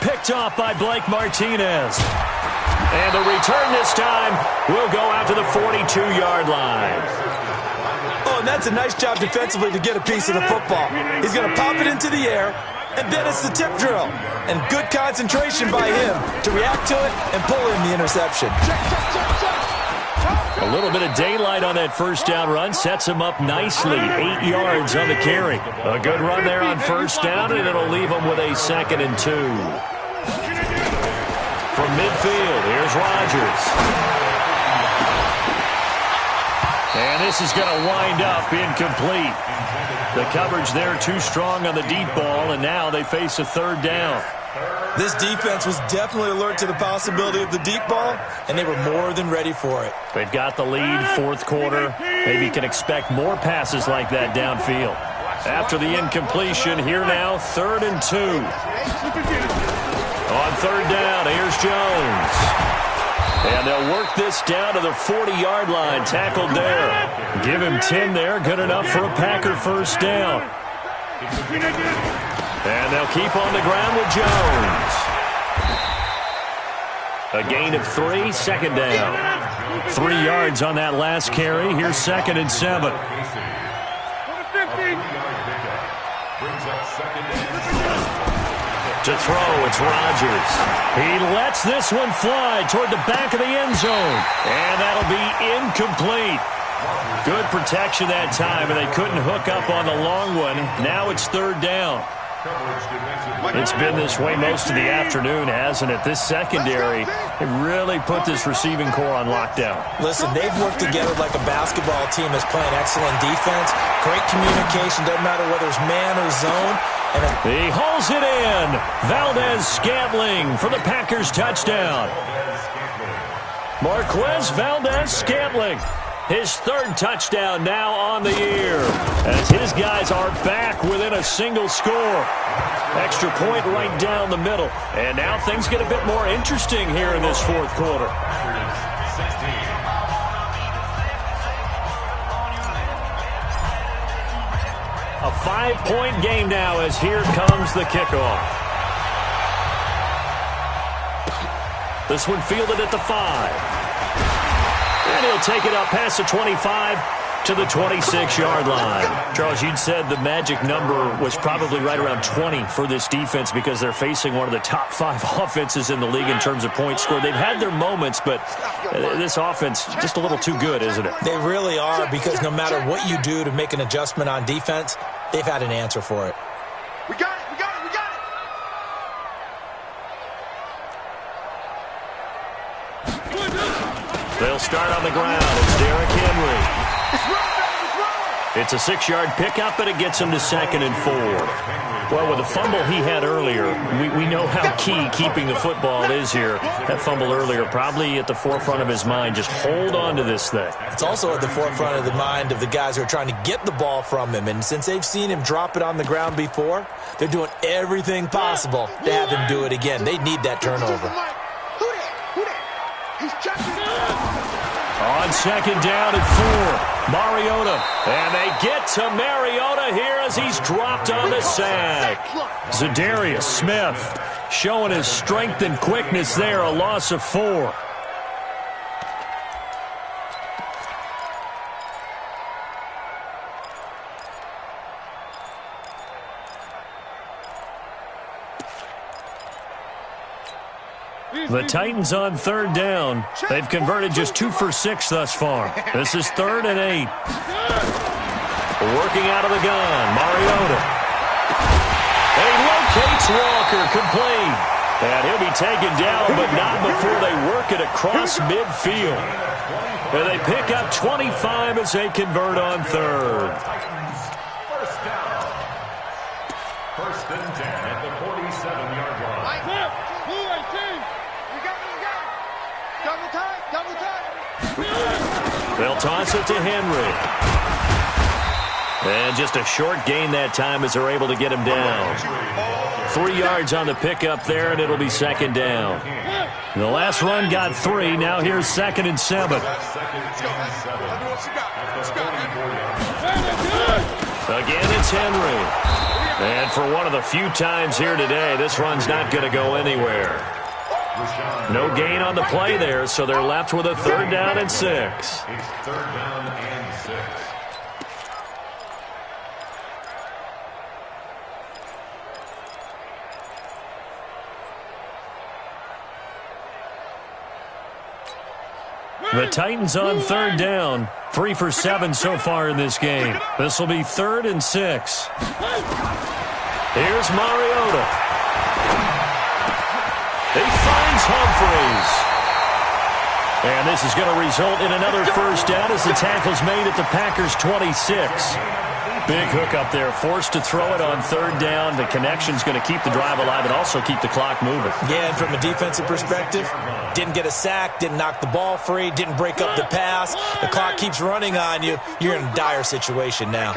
Picked off by Blake Martinez. And the return this time will go out to the 42-yard line. Oh, and that's a nice job defensively to get a piece of the football. He's going to pop it into the air, and then it's the tip drill. And good concentration by him to react to it and pull in the interception. A little bit of daylight on that first down run sets him up nicely. 8 yards on the carry. A good run there on first down, and it'll leave him with a 2nd and 2. From midfield, here's Rodgers. And this is going to wind up incomplete. The coverage there too strong on the deep ball, and now they face a third down. This defense was definitely alert to the possibility of the deep ball, and they were more than ready for it. They've got the lead, fourth quarter. Maybe can expect more passes like that downfield. After the incompletion, here now, 3rd and 2. On third down, here's Jones. And they'll work this down to the 40-yard line, tackled there. Give him 10 there, good enough for a Packer first down. And they'll keep on the ground with Jones. A gain of 3, 2nd down. 3 yards on that last carry. Here's 2nd and 7. To throw, it's Rodgers. He lets this one fly toward the back of the end zone. And that'll be incomplete. Good protection that time, and they couldn't hook up on the long one. Now it's 3rd down. It's been this way most of the afternoon, hasn't it? This secondary really put this receiving core on lockdown. Listen, they've worked together like a basketball team that's playing excellent defense. Great communication, doesn't matter whether it's man or zone. He hauls it in. Valdez-Scantling for the Packers touchdown. Marquez Valdez-Scantling. His 3rd touchdown now on the year as his guys are back within a single score. Extra point right down the middle. And now things get a bit more interesting here in this fourth quarter. A 5-point game now as here comes the kickoff. This one fielded at the 5. And he'll take it up past the 25 to the 26-yard line. Charles, you'd said the magic number was probably right around 20 for this defense because they're facing one of the top 5 offenses in the league in terms of points scored. They've had their moments, but this offense just a little too good, isn't it? They really are, because no matter what you do to make an adjustment on defense, they've had an answer for it. We got it, we got it, we got it! They'll start on the ground. It's Derrick Henry. It's run, baby, it's run! It's a 6-yard pickup, and it gets him to 2nd and 4. Well, with the fumble he had earlier, we know how key keeping the football is here. That fumble earlier probably at the forefront of his mind. Just hold on to this thing. It's also at the forefront of the mind of the guys who are trying to get the ball from him. And since they've seen him drop it on the ground before, they're doing everything possible to have him do it again. They need that turnover. Who that? He's catching it! On 2nd down and 4, Mariota. And they get to Mariota here as he's dropped on the sack. Zadarius Smith showing his strength and quickness there, a loss of 4. The Titans on 3rd down. They've converted just 2 for 6 thus far. This is 3rd and 8. Working out of the gun, Mariota. He locates Walker, complete. And he'll be taken down, but not before they work it across midfield. And they pick up 25 as they convert on 3rd. First down. 1st and 10 at the 47-yard line. Double time. They'll toss it to Henry. And just a short gain that time as they're able to get him down. 3 yards on the pickup there, and it'll be 2nd down. The last run got 3. Now here's 2nd and 7. Again, it's Henry. And for one of the few times here today, this run's not going to go anywhere. No gain on the play there, so they're left with a 3rd down and 6. It's 3rd down and 6. The Titans on 3rd down. 3 for 7 so far in this game. This will be 3rd and 6. Here's Mariota. He finds Humphreys. And this is going to result in another 1st down as the tackle's made at the Packers' 26. Big hook up there, forced to throw it on 3rd down. The connection's going to keep the drive alive and also keep the clock moving. Yeah, and from a defensive perspective, didn't get a sack, didn't knock the ball free, didn't break up the pass. The clock keeps running on you. You're in a dire situation now.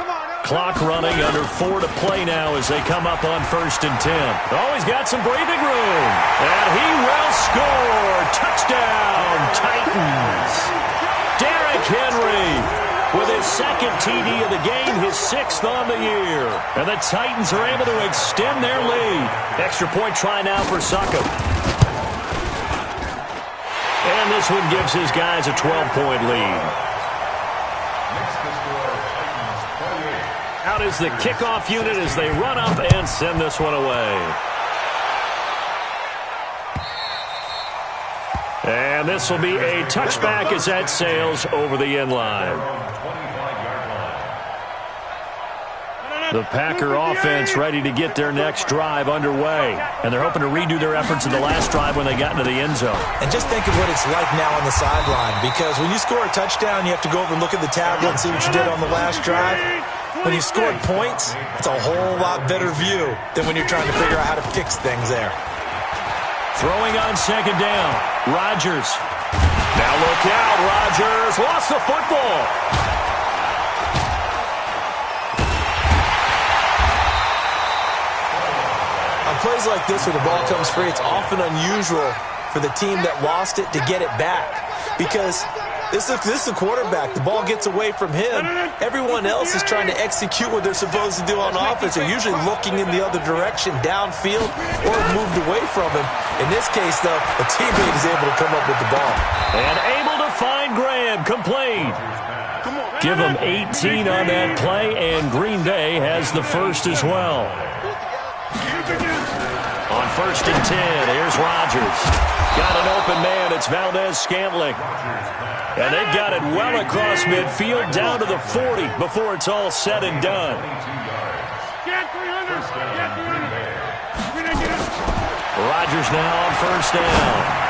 Clock running, under 4 to play now as they come up on 1st and 10. Oh, he's got some breathing room. And he will score. Touchdown, Titans. Derrick Henry with his 2nd TD of the game, his 6th on the year. And the Titans are able to extend their lead. Extra point try now for Succop. And this one gives his guys a 12-point lead. Out is the kickoff unit as they run up and send this one away. And this will be a touchback as that sails over the end line. The Packer offense ready to get their next drive underway. And they're hoping to redo their efforts in the last drive when they got into the end zone. And just think of what it's like now on the sideline. Because when you score a touchdown, you have to go over and look at the tablet and see what you did on the last drive. When you scored points, it's a whole lot better view than when you're trying to figure out how to fix things there. Throwing on 2nd down, Rodgers. Now look out, Rodgers lost the football. On plays like this where the ball comes free, it's often unusual for the team that lost it to get it back. Because this is the quarterback. The ball gets away from him. Everyone else is trying to execute what they're supposed to do on offense. They're usually looking in the other direction, downfield, or moved away from him. In this case, though, a teammate is able to come up with the ball. And able to find Graham, complete. Give him 18 on that play, and Green Bay has the 1st as well. On 1st and 10, here's Rodgers. Got an open man. It's Valdez-Scantling. And they've got it well across midfield down to the 40 before it's all said and done. Get 300. Get 300. Rodgers now on first down.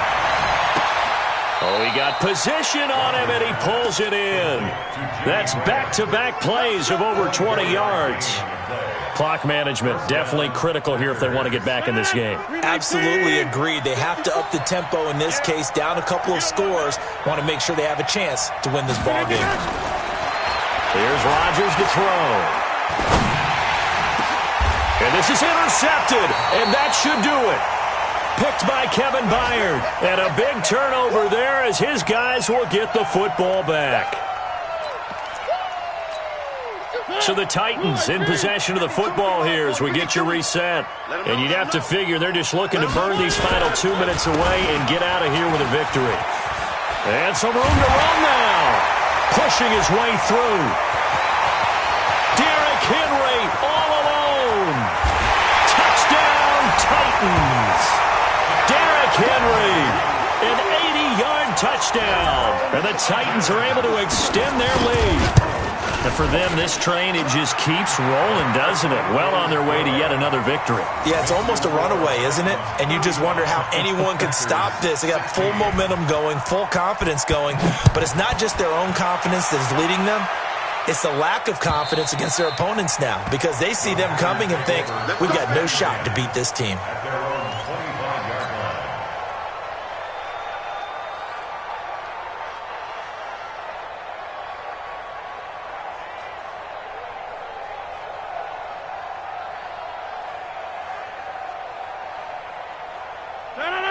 Oh, he got position on him, and he pulls it in. That's back-to-back plays of over 20 yards. Clock management definitely critical here if they want to get back in this game. Absolutely agreed. They have to up the tempo in this case, down a couple of scores. Want to make sure they have a chance to win this ball game. Here's Rodgers to throw. And this is intercepted, and that should do it. Picked by Kevin Byard. And a big turnover there as his guys will get the football back. So the Titans in possession of the football here as we get you reset. And you'd have to figure they're just looking to burn these final 2 minutes away and get out of here with a victory. And some room to run now. Pushing his way through. Derrick Henry all alone. Touchdown Titans. Derrick Henry, an 80-yard touchdown. And the Titans are able to extend their lead. And for them, this train, it just keeps rolling, doesn't it? Well on their way to yet another victory. Yeah, it's almost a runaway, isn't it? And you just wonder how anyone could stop this. They got full momentum going, full confidence going. But it's not just their own confidence that is leading them. It's the lack of confidence against their opponents now because they see them coming and think, we've got no shot to beat this team.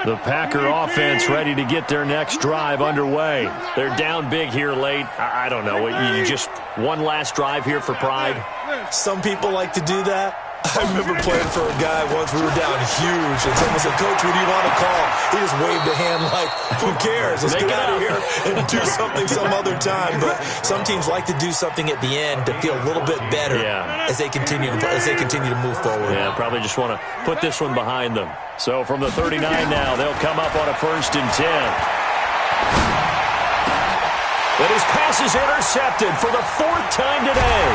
The Packer offense ready to get their next drive underway. They're down big here late. I don't know. You just one last drive here for pride? Some people like to do that. I remember playing for a guy once. We were down huge, and someone said, Coach, what do you want to call? He just waved a hand like, who cares? Let's get out of here and do something some other time. But some teams like to do something at the end to feel a little bit better as they continue to move forward. Yeah, probably just want to put this one behind them. So from the 39 now, they'll come up on a 1st and 10. But his pass is intercepted for the 4th time today.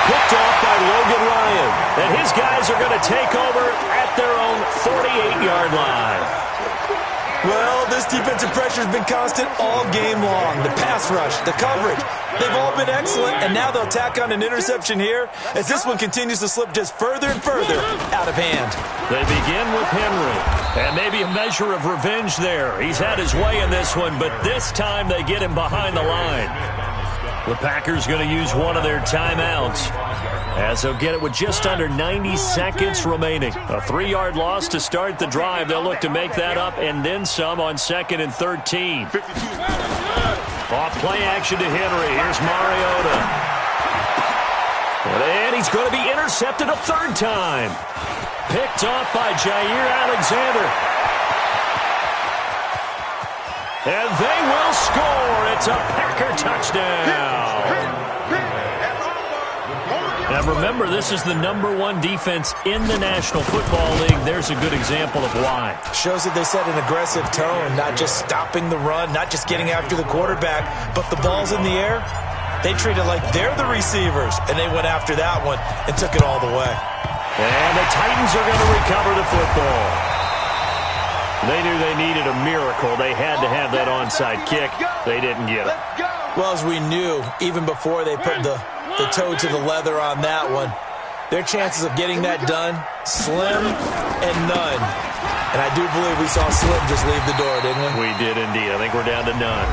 Picked off by Logan Ryan. And his guys are going to take over at their own 48-yard line. Well, this defensive pressure has been constant all game long. The pass rush, the coverage, they've all been excellent. And now they'll tack on an interception here as this one continues to slip just further and further out of hand. They begin with Henry. And maybe a measure of revenge there. He's had his way in this one, but this time they get him behind the line. The Packers going to use one of their timeouts as they'll get it with just under 90 seconds remaining. A 3-yard loss to start the drive. They'll look to make that up and then some on 2nd and 13. Off play action to Henry. Here's Mariota. And he's going to be intercepted a 3rd time. Picked off by Jair Alexander. And they will score. It's a Packer touchdown. Now remember, this is the #1 defense in the National Football League. There's a good example of why. Shows that they set an aggressive tone, not just stopping the run, not just getting after the quarterback, but the ball's in the air. They treat it like they're the receivers, and they went after that one and took it all the way. And the Titans are going to recover the football. They knew they needed a miracle. They had to have that onside kick. They didn't get it. Well, as we knew, even before they put the toe to the leather on that one, their chances of getting that done, slim and none. And I do believe we saw Slim just leave the door, didn't we? We did indeed. I think we're down to none.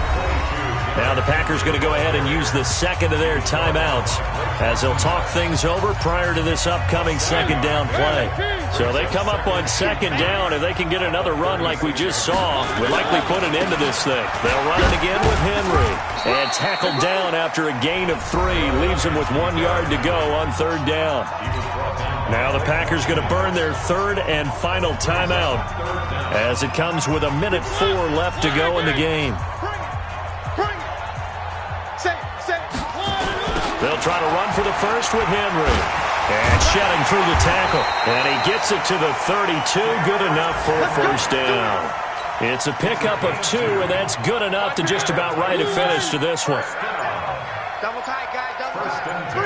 Now the Packers going to go ahead and use the 2nd of their timeouts as they'll talk things over prior to this upcoming 2nd down play. So they come up on 2nd down. If they can get another run like we just saw, would likely put an end to this thing. They'll run it again with Henry. And tackled down after a gain of 3. Leaves him with 1 yard to go on 3rd down. Now the Packers going to burn their 3rd and final timeout as it comes with 1:04 left to go in the game. They'll try to run for the first with Henry. And shedding through the tackle. And he gets it to the 32. Good enough for a 1st down. It's a pickup of 2, and that's good enough to just about write a finish to this one. Double tight, guys. Double tight.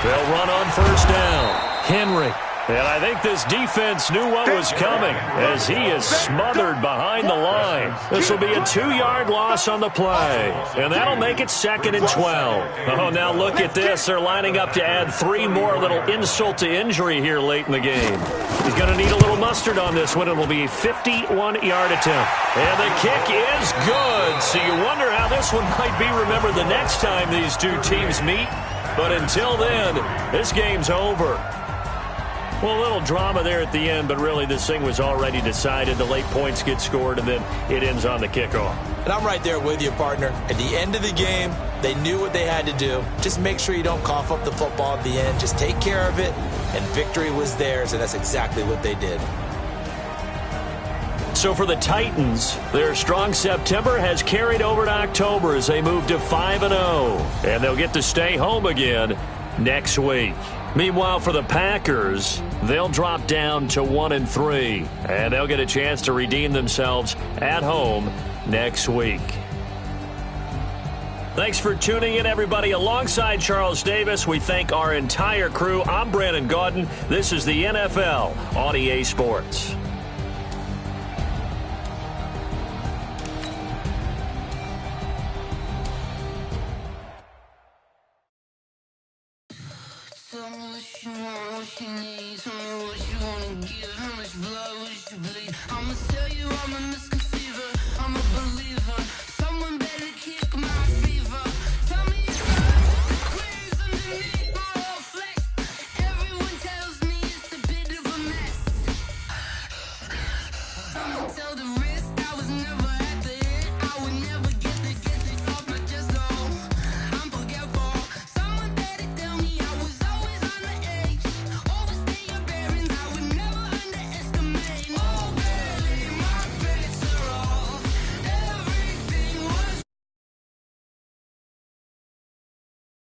They'll run on first down. Henry. And I think this defense knew what was coming as he is smothered behind the line. This will be a 2-yard loss on the play. And that'll make it 2nd and 12. Oh, now look at this. They're lining up to add 3 more, little insult to injury here late in the game. He's going to need a little mustard on this one. It will be a 51-yard attempt. And the kick is good. So you wonder how this one might be remembered the next time these two teams meet. But until then, this game's over. Well, a little drama there at the end, but really this thing was already decided. The late points get scored, and then it ends on the kickoff. And I'm right there with you, partner. At the end of the game, they knew what they had to do. Just make sure you don't cough up the football at the end. Just take care of it, and victory was theirs, and that's exactly what they did. So for the Titans, their strong September has carried over to October as they move to 5-0, and they'll get to stay home again next week. Meanwhile, for the Packers, they'll drop down to 1-3, and they'll get a chance to redeem themselves at home next week. Thanks for tuning in, everybody. Alongside Charles Davis, we thank our entire crew. I'm Brandon Gaudin. This is the NFL on EA Sports. Tell me what you want, what you need. Tell me what you wanna give, how much blood would you bleed? I'ma tell you I'm a misconception.